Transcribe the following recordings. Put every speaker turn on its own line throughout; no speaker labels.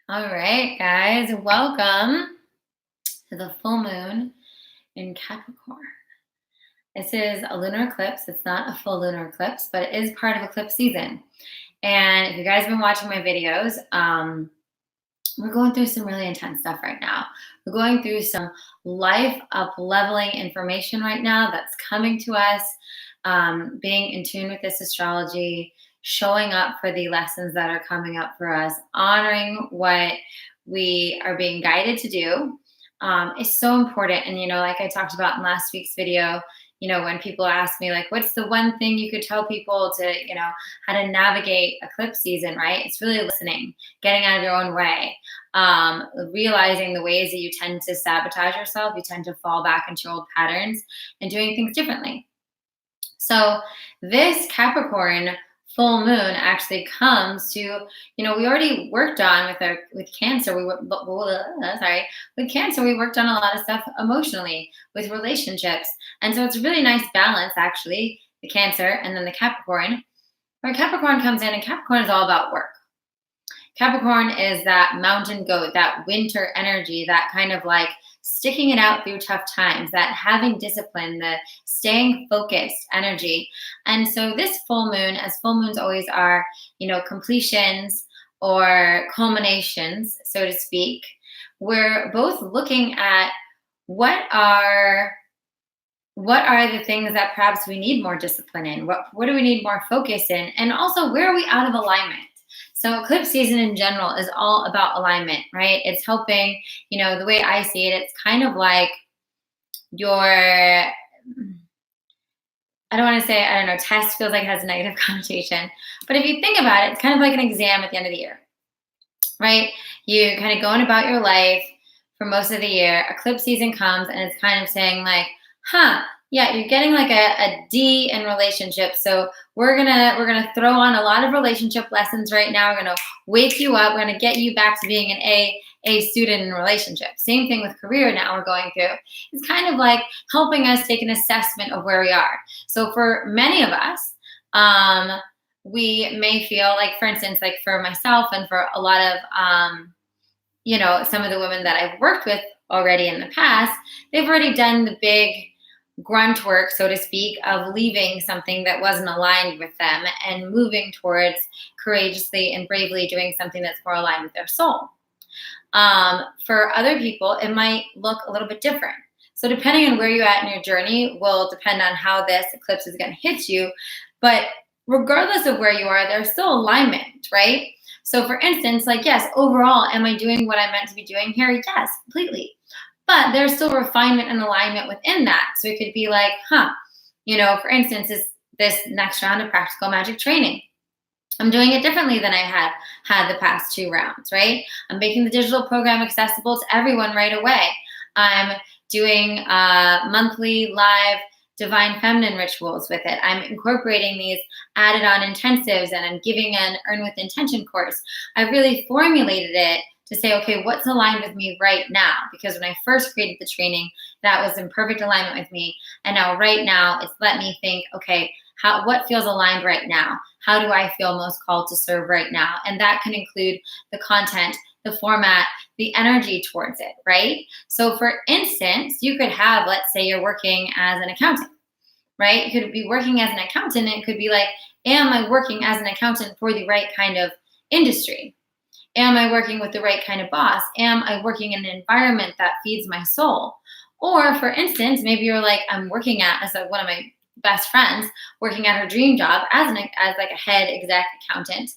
All right, guys, welcome to the full moon in Capricorn. This is a lunar eclipse. It's not a full lunar eclipse, but it is part of eclipse season. And if you guys have been watching my videos, we're going through some really intense stuff right now. We're going through some life up leveling information right now that's coming to us, being in tune with this astrology, showing up for the lessons that are coming up for us, honoring what we are being guided to do is so important. And, like I talked about in last week's video, when people ask me, like, what's the one thing you could tell people to, how to navigate eclipse season, right? It's really listening, getting out of your own way, realizing the ways that you tend to sabotage yourself, you tend to fall back into your old patterns and doing things differently. So this Capricorn full moon actually comes to, we already worked on with Cancer. With Cancer, we worked on a lot of stuff emotionally with relationships. And so it's a really nice balance, actually, the Cancer and then the Capricorn, where Capricorn comes in, and Capricorn is all about work. Capricorn is that mountain goat, that winter energy, that kind of like sticking it out through tough times, that having discipline, the staying focused energy. And so this full moon, as full moons always are, completions or culminations, so to speak, we're both looking at what are the things that perhaps we need more discipline in? What do we need more focus in? And also, where are we out of alignment? So eclipse season in general is all about alignment, right? It's helping, the way I see it, it's kind of like I don't want to say, test feels like it has a negative connotation. But if you think about it, it's kind of like an exam at the end of the year, right? You're kind of going about your life for most of the year. Eclipse season comes and it's kind of saying like, yeah, you're getting like a D in relationships. So we're gonna throw on a lot of relationship lessons right now. We're gonna wake you up. We're gonna get you back to being an A student in relationships. Same thing with career now we're going through. It's kind of like helping us take an assessment of where we are. So for many of us, we may feel like, for instance, like for myself and for a lot of some of the women that I've worked with already in the past, they've already done the big grunt work, so to speak, of leaving something that wasn't aligned with them and moving towards courageously and bravely doing something that's more aligned with their soul. For other people, it might look a little bit different. So depending on where you're at in your journey will depend on how this eclipse is going to hit you. But regardless of where you are, there's still alignment, right? So for instance, like, yes, overall, am I doing what I'm meant to be doing here? Yes, completely. But there's still refinement and alignment within that. So it could be like, for instance, this next round of practical magic training, I'm doing it differently than I had the past 2 rounds, right? I'm making the digital program accessible to everyone right away. I'm doing monthly live divine feminine rituals with it. I'm incorporating these added on intensives, and I'm giving an Earn with Intention course. I really formulated it to say, okay, what's aligned with me right now? Because when I first created the training, that was in perfect alignment with me. And now right now, it's let me think, okay, what feels aligned right now? How do I feel most called to serve right now? And that can include the content, the format, the energy towards it, right? So for instance, you could have, let's say you're working as an accountant, right? You could be working as an accountant, and it could be like, am I working as an accountant for the right kind of industry? Am I working with the right kind of boss? Am I working in an environment that feeds my soul? Or for instance, maybe you're like, I'm working as one of my best friends, working at her dream job as like a head exec accountant,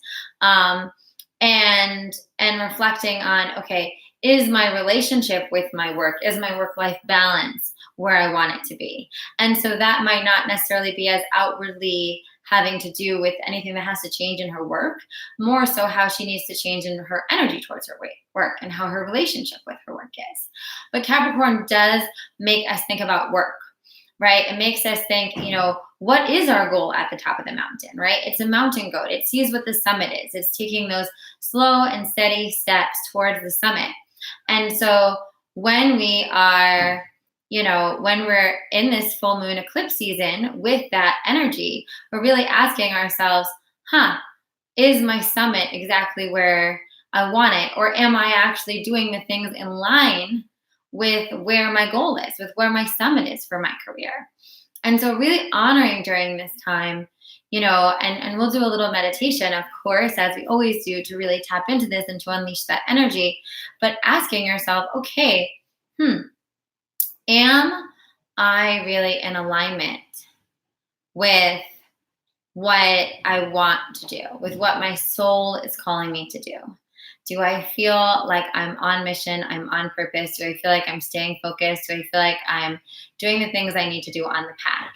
and reflecting on, okay, is my relationship with my work, is my work-life balance where I want it to be? And so that might not necessarily be as outwardly having to do with anything that has to change in her work, more so how she needs to change in her energy towards her work and how her relationship with her work is. But Capricorn does make us think about work, right? It makes us think, what is our goal at the top of the mountain, right? It's a mountain goat. It sees what the summit is. It's taking those slow and steady steps towards the summit. And so when we are when we're in this full moon eclipse season with that energy, we're really asking ourselves, is my summit exactly where I want it? Or am I actually doing the things in line with where my goal is, with where my summit is for my career? And so really honoring during this time, and we'll do a little meditation, of course, as we always do, to really tap into this and to unleash that energy, but asking yourself, okay, am I really in alignment with what I want to do, with what my soul is calling me to do? Do I feel like I'm on mission? I'm on purpose? Do I feel like I'm staying focused? Do I feel like I'm doing the things I need to do on the path?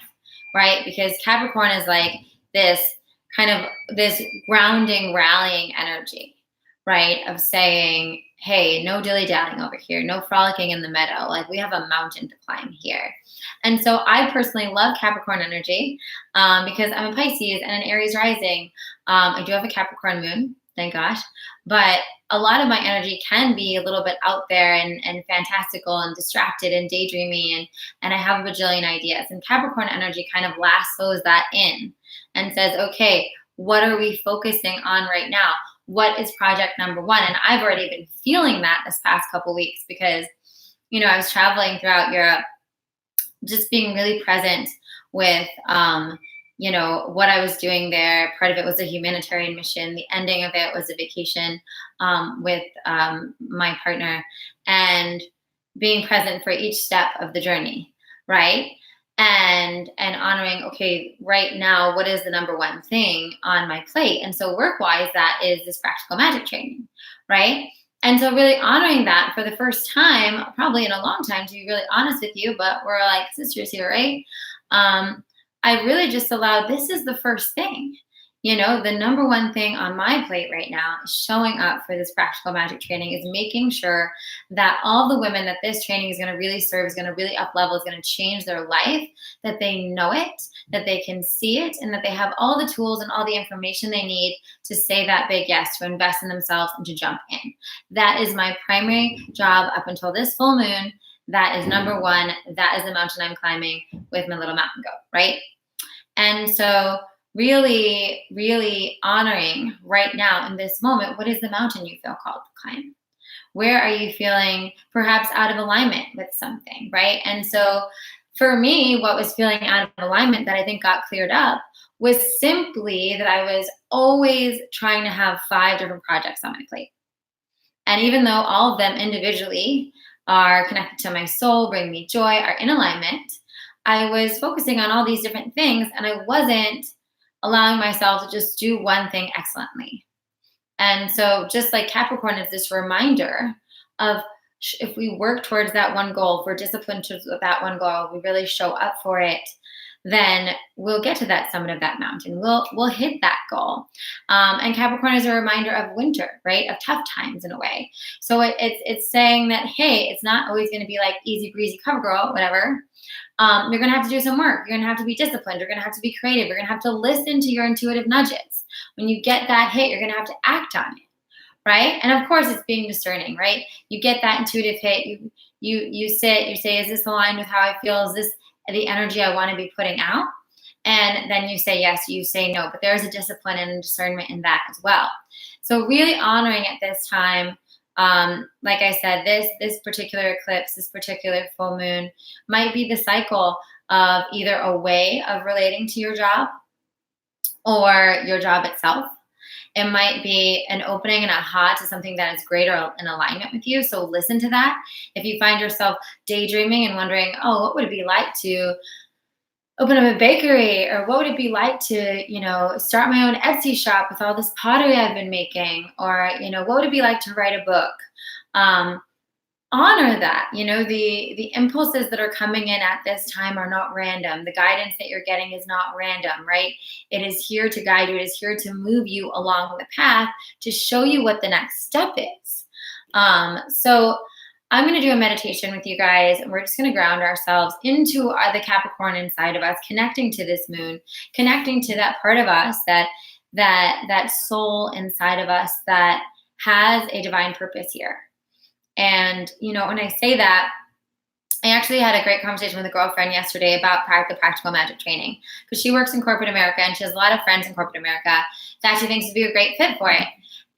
Right? Because Capricorn is like this grounding, rallying energy, right? Of saying, hey, no dilly-dallying over here, no frolicking in the meadow. Like, we have a mountain to climb here. And so I personally love Capricorn energy because I'm a Pisces and an Aries rising. I do have a Capricorn moon, thank gosh. But a lot of my energy can be a little bit out there and fantastical and distracted and daydreamy, and I have a bajillion ideas. And Capricorn energy kind of lassos that in and says, okay, what are we focusing on right now? What is project number one? And I've already been feeling that this past couple weeks because, I was traveling throughout Europe, just being really present with, what I was doing there. Part of it was a humanitarian mission. The ending of it was a vacation with my partner, and being present for each step of the journey, right? And honoring, okay, right now, what is the number one thing on my plate? And so work-wise, that is this practical magic training, right? And so really honoring that for the first time, probably in a long time, to be really honest with you, but we're like sisters here, right? I really just allowed, this is the first thing. The number one thing on my plate right now is showing up for this practical magic training, is making sure that all the women that this training is going to really serve, is going to really up level, is going to change their life, that they know it, that they can see it, and that they have all the tools and all the information they need to say that big yes, to invest in themselves and to jump in. That is my primary job up until this full moon. That is number one. That is the mountain I'm climbing with my little mountain goat, right? And so really, really honoring right now in this moment, what is the mountain you feel called to climb? Where are you feeling perhaps out of alignment with something, right? And so for me, what was feeling out of alignment that I think got cleared up was simply that I was always trying to have 5 different projects on my plate. And even though all of them individually are connected to my soul, bring me joy, are in alignment, I was focusing on all these different things, and I wasn't allowing myself to just do one thing excellently. And so just like Capricorn is this reminder of, if we work towards that one goal, if we're disciplined towards that one goal, we really show up for it, then we'll get to that summit of that mountain. We'll hit that goal. And Capricorn is a reminder of winter, right? Of tough times in a way. So it's saying that, hey, it's not always going to be like easy breezy cover girl, whatever. You're going to have to do some work. You're going to have to be disciplined. You're going to have to be creative. You're going to have to listen to your intuitive nudges. When you get that hit, you're going to have to act on it, right? And of course, it's being discerning, right? You get that intuitive hit. You sit. You say, is this aligned with how I feel? Is this the energy I want to be putting out? And then you say yes. You say no. But there's a discipline and a discernment in that as well. So really honoring at this time. Like I said, this particular eclipse, this particular full moon might be the cycle of either a way of relating to your job or your job itself. It might be an opening and a aha to something that is greater in alignment with you. So listen to that. If you find yourself daydreaming and wondering, oh, what would it be like to open up a bakery, or what would it be like to, start my own Etsy shop with all this pottery I've been making, or, what would it be like to write a book? Honor that. The impulses that are coming in at this time are not random. The guidance that you're getting is not random, right? It is here to guide you. It is here to move you along the path, to show you what the next step is. So I'm going to do a meditation with you guys, and we're just going to ground ourselves into the Capricorn inside of us, connecting to this moon, connecting to that part of us, that soul inside of us that has a divine purpose here. And, when I say that, I actually had a great conversation with a girlfriend yesterday about the practical magic training, because she works in corporate America and she has a lot of friends in corporate America that she thinks would be a great fit for it.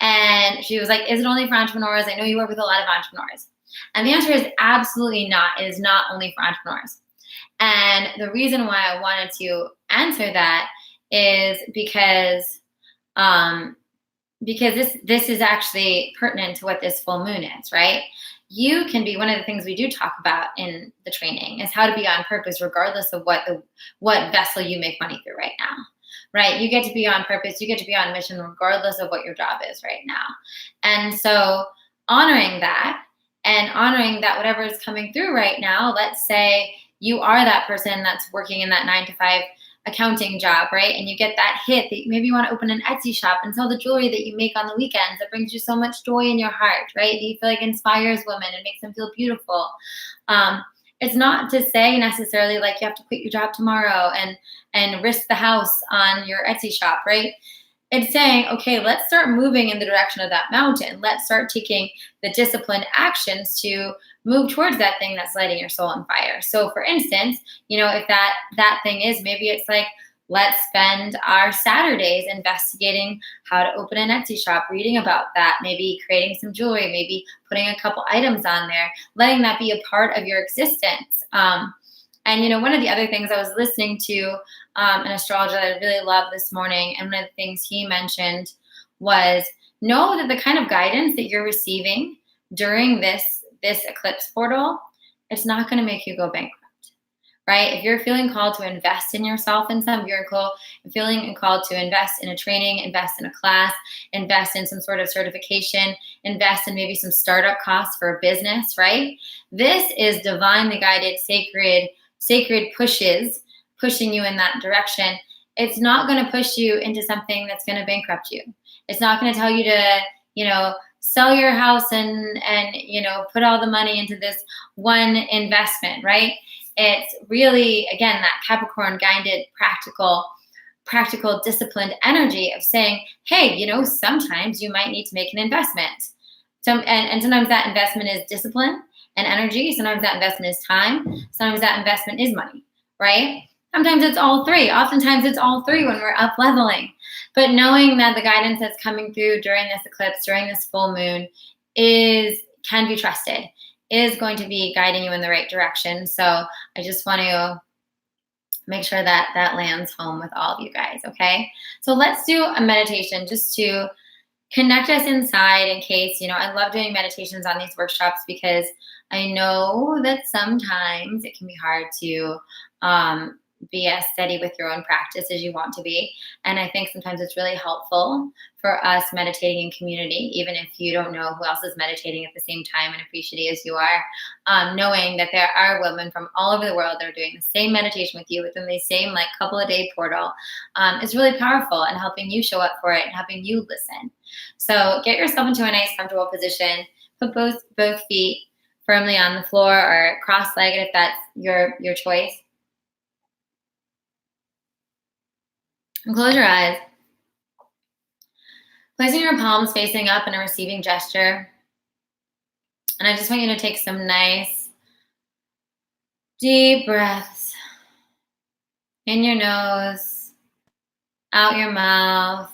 And she was like, is it only for entrepreneurs? I know you work with a lot of entrepreneurs. And the answer is absolutely not. It is not only for entrepreneurs. And the reason why I wanted to answer that is because this is actually pertinent to what this full moon is, right? You can be, one of the things we do talk about in the training is how to be on purpose regardless of what vessel you make money through right now. Right? You get to be on purpose, you get to be on mission regardless of what your job is right now. And so honoring that, and honoring that whatever is coming through right now, let's say you are that person that's working in that 9 to 5 accounting job, right? And you get that hit that maybe you want to open an Etsy shop and sell the jewelry that you make on the weekends that brings you so much joy in your heart, right? You feel like inspires women and makes them feel beautiful. It's not to say necessarily like you have to quit your job tomorrow and risk the house on your Etsy shop, right? It's saying, okay, let's start moving in the direction of that mountain. Let's start taking the disciplined actions to move towards that thing that's lighting your soul on fire. So for instance, if that thing is, maybe it's like, let's spend our Saturdays investigating how to open an Etsy shop, reading about that, maybe creating some jewelry, maybe putting a couple items on there, letting that be a part of your existence. And one of the other things I was listening to an astrologer that I really love this morning, and one of the things he mentioned was, know that the kind of guidance that you're receiving during this eclipse portal, it's not going to make you go bankrupt. Right? If you're feeling called to invest in yourself in some vehicle, feeling called to invest in a training, invest in a class, invest in some sort of certification, invest in maybe some startup costs for a business, right? This is divinely guided, sacred pushes, pushing you in that direction. It's not going to push you into something that's going to bankrupt you. It's not going to tell you to, sell your house and put all the money into this one investment, right? It's really, again, that Capricorn guided, practical, disciplined energy of saying, hey, sometimes you might need to make an investment. And sometimes that investment is discipline and energy. Sometimes that investment is time. Sometimes that investment is money, right? Sometimes it's all three. Oftentimes it's all three when we're up leveling. But knowing that the guidance that's coming through during this eclipse, during this full moon, can be trusted, is going to be guiding you in the right direction. So I just want to make sure that lands home with all of you guys, okay? So let's do a meditation just to connect us inside in case, I love doing meditations on these workshops because I know that sometimes it can be hard to be as steady with your own practice as you want to be. And I think sometimes it's really helpful for us meditating in community, even if you don't know who else is meditating at the same time and appreciative as you are, knowing that there are women from all over the world that are doing the same meditation with you within the same couple of day portal is really powerful and helping you show up for it and helping you listen. So get yourself into a nice comfortable position, put both feet firmly on the floor or cross-legged if that's your choice. And close your eyes. Placing your palms facing up in a receiving gesture. And I just want you to take some nice, deep breaths in your nose, out your mouth.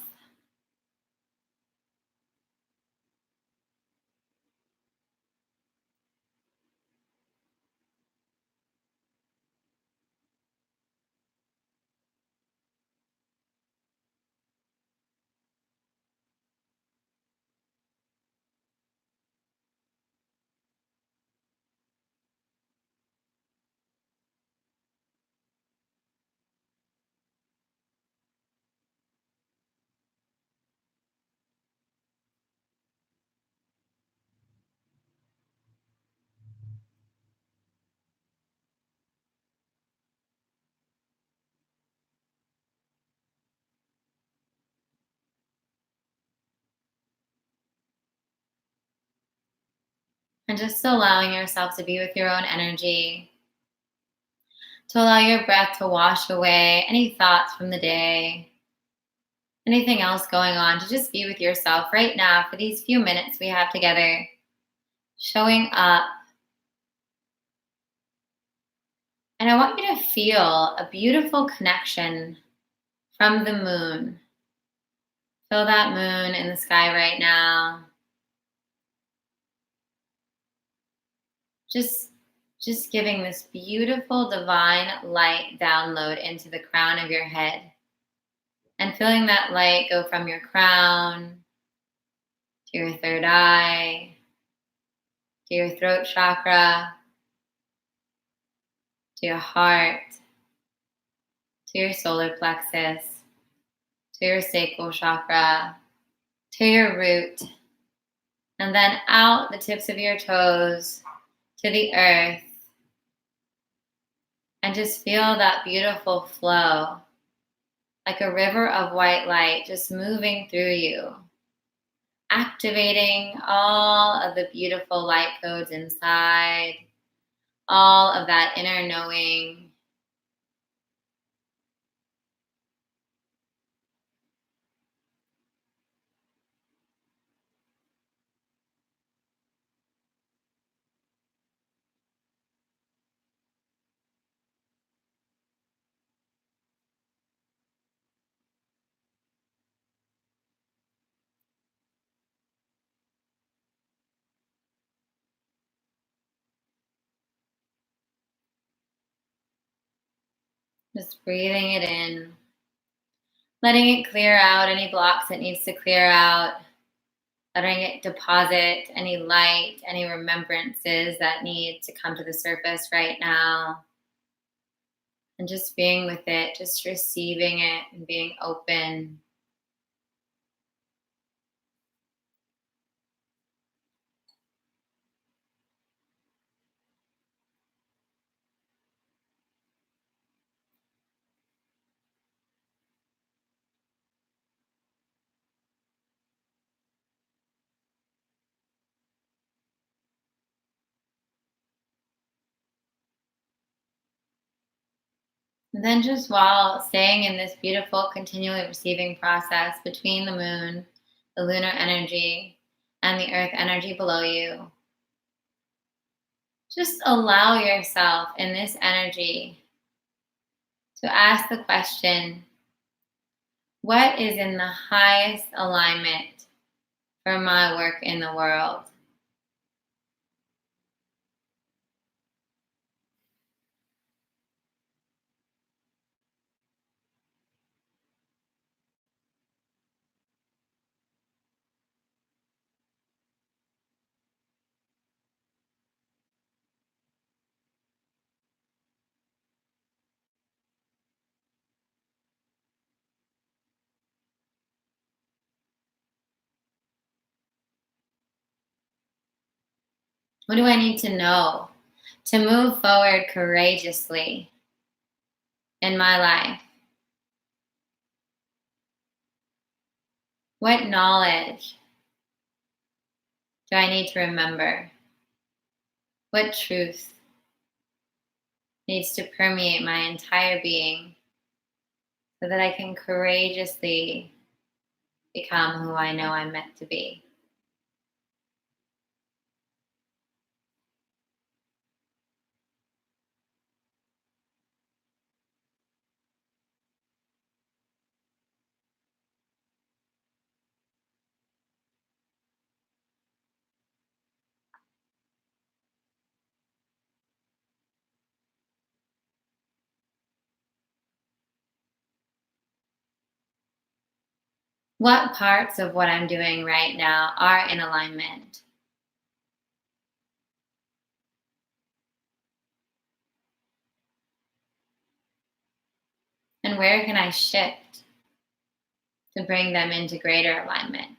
And just allowing yourself to be with your own energy, to allow your breath to wash away any thoughts from the day, anything else going on, to just be with yourself right now for these few minutes we have together, showing up. And I want you to feel a beautiful connection from the moon. Feel that moon in the sky right now. Just just giving this beautiful divine light download into the crown of your head and feeling that light go from your crown to your third eye, to your throat chakra, to your heart, to your solar plexus, to your sacral chakra, to your root, and then out the tips of your toes to the earth. And just feel that beautiful flow, like a river of white light just moving through you, activating all of the beautiful light codes inside, all of that inner knowing. Just breathing it in, letting it clear out any blocks it needs to clear out, letting it deposit any light, any remembrances that need to come to the surface right now, and just being with it, just receiving it and being open. And then just while staying in this beautiful, continually receiving process between the moon, the lunar energy, and the earth energy below you, just allow yourself in this energy to ask the question, what is in the highest alignment for my work in the world? What do I need to know to move forward courageously in my life? What knowledge do I need to remember? What truth needs to permeate my entire being so that I can courageously become who I know I'm meant to be? What parts of what I'm doing right now are in alignment? And where can I shift to bring them into greater alignment?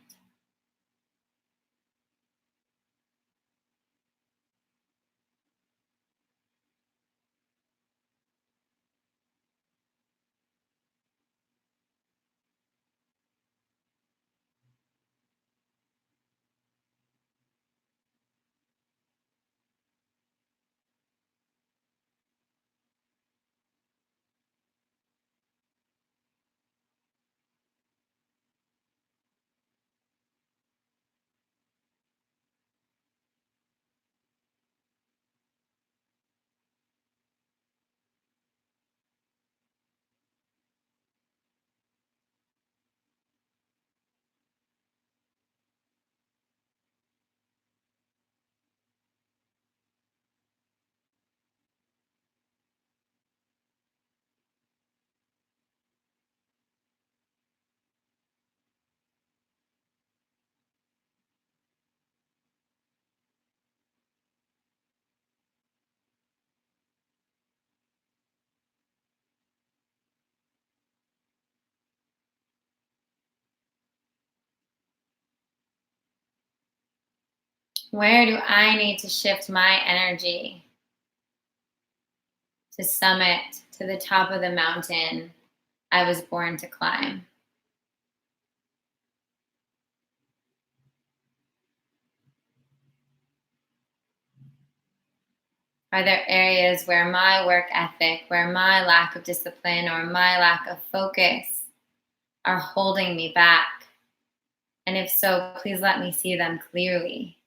Where do I need to shift my energy to summit to the top of the mountain I was born to climb? Are there areas where my work ethic, where my lack of discipline or my lack of focus are holding me back? And if so, please let me see them clearly.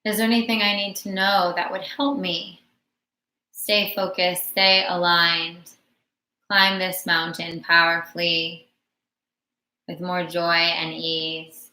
Is there anything I need to know that would help me stay focused, stay aligned, climb this mountain powerfully with more joy and ease?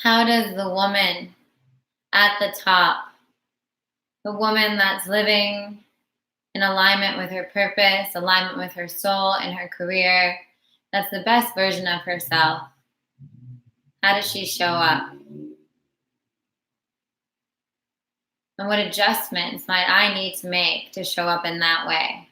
How does the woman at the top, the woman that's living in alignment with her purpose, alignment with her soul and her career, that's the best version of herself, how does she show up? And what adjustments might I need to make to show up in that way?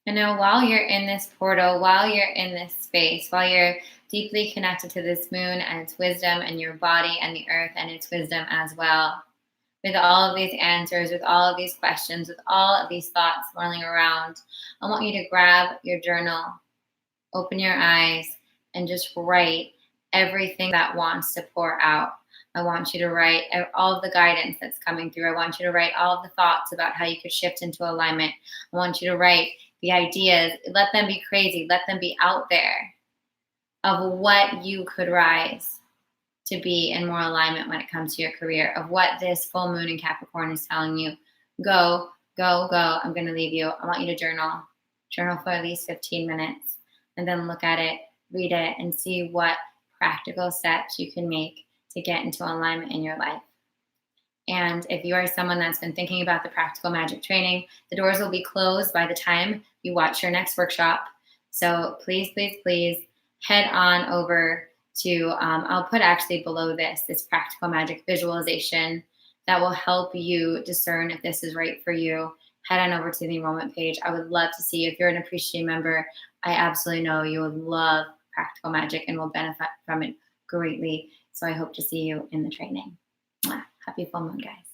And now, while you're in this portal, while you're in this space, while you're deeply connected to this moon and its wisdom, and your body and the earth and its wisdom as well, with all of these answers, with all of these questions, with all of these thoughts swirling around, I want you to grab your journal, open your eyes, and just write everything that wants to pour out. I want you to write all of the guidance that's coming through. I want you to write all of the thoughts about how you could shift into alignment. I want you to write the ideas. Let them be crazy. Let them be out there of what you could rise to be in more alignment when it comes to your career, of what this full moon in Capricorn is telling you. Go, go, go. I'm going to leave you. I want you to journal for at least 15 minutes, and then look at it, read it, and see what practical steps you can make to get into alignment in your life. And if you are someone that's been thinking about the practical magic training, the doors will be closed by the time you watch your next workshop. So please, please, please head on over to, I'll put actually below this practical magic visualization that will help you discern if this is right for you. Head on over to the enrollment page. I would love to see you. If you're an Appreciate member, I absolutely know you would love practical magic and will benefit from it greatly. So I hope to see you in the training. Mwah. Happy full moon, guys.